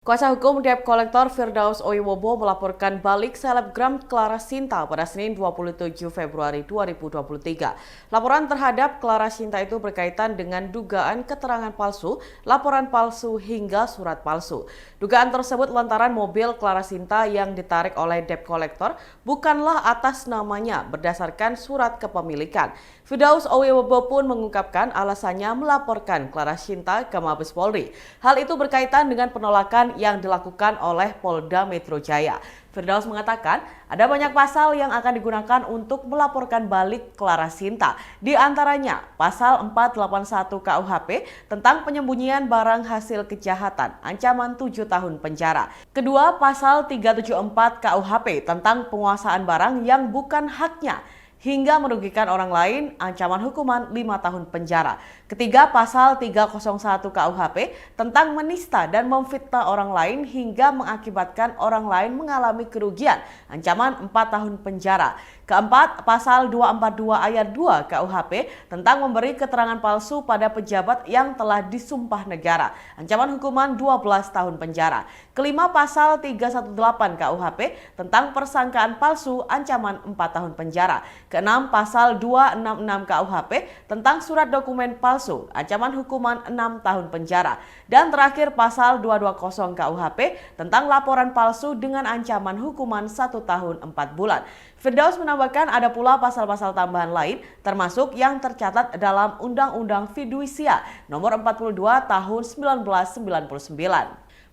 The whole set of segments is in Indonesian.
Kuasa hukum debt collector Firdaus Oiwobo melaporkan balik selebgram Clara Sinta pada Senin 27 Februari 2023. Laporan terhadap Clara Sinta itu berkaitan dengan dugaan keterangan palsu, laporan palsu hingga surat palsu. Dugaan tersebut lantaran mobil Clara Sinta yang ditarik oleh debt collector bukanlah atas namanya berdasarkan surat kepemilikan. Firdaus Oiwobo pun mengungkapkan alasannya melaporkan Clara Sinta ke Mabes Polri. Hal itu berkaitan dengan penolakan yang dilakukan oleh Polda Metro Jaya. Firdaus mengatakan ada banyak pasal yang akan digunakan untuk melaporkan balik Clara Sinta. Di antaranya pasal 481 KUHP tentang penyembunyian barang hasil kejahatan, ancaman 7 tahun penjara. Kedua, pasal 374 KUHP tentang penguasaan barang yang bukan haknya hingga merugikan orang lain, ancaman hukuman 5 tahun penjara. Ketiga, pasal 301 KUHP tentang menista dan memfitnah orang lain hingga mengakibatkan orang lain mengalami kerugian, ancaman 4 tahun penjara. Keempat, pasal 242 ayat 2 KUHP tentang memberi keterangan palsu pada pejabat yang telah disumpah negara, ancaman hukuman 12 tahun penjara. Kelima, pasal 318 KUHP tentang persangkaan palsu, ancaman 4 tahun penjara. Keenam, pasal 266 KUHP tentang surat dokumen palsu, ancaman hukuman 6 tahun penjara. Dan terakhir, pasal 220 KUHP tentang laporan palsu dengan ancaman hukuman 1 tahun 4 bulan. Firdaus menambahkan ada pula pasal-pasal tambahan lain termasuk yang tercatat dalam Undang-Undang Fidusia Nomor 42 Tahun 1999.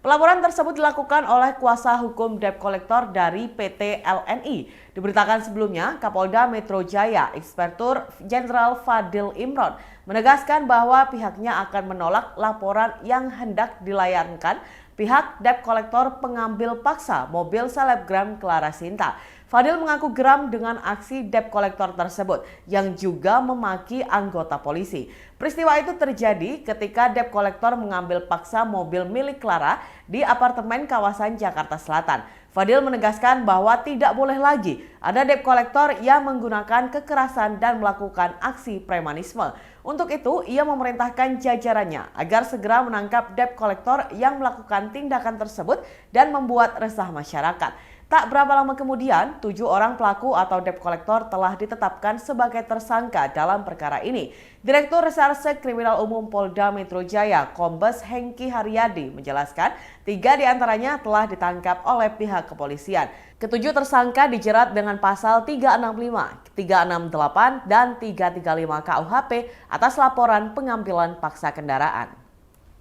Pelaporan tersebut dilakukan oleh kuasa hukum debt collector dari PT LNI. Diberitakan sebelumnya, Kapolda Metro Jaya, Inspektur Jenderal Fadil Imron, menegaskan bahwa pihaknya akan menolak laporan yang hendak dilayangkan pihak debt collector pengambil paksa mobil selebgram Clara Sinta. Fadil mengaku geram dengan aksi debt collector tersebut yang juga memaki anggota polisi. Peristiwa itu terjadi ketika debt collector mengambil paksa mobil milik Clara di apartemen kawasan Jakarta Selatan. Fadil menegaskan bahwa tidak boleh lagi ada debt collector yang menggunakan kekerasan dan melakukan aksi premanisme. Untuk itu, ia memerintahkan jajarannya agar segera menangkap debt collector yang melakukan tindakan tersebut dan membuat resah masyarakat. Tak berapa lama kemudian, 7 orang pelaku atau debt collector telah ditetapkan sebagai tersangka dalam perkara ini. Direktur Reserse Kriminal Umum Polda Metro Jaya, Kombes Hengki Haryadi, menjelaskan 3 diantaranya telah ditangkap oleh pihak kepolisian. Ketujuh tersangka dijerat dengan pasal 365, 368, dan 335 KUHP atas laporan pengambilan paksa kendaraan.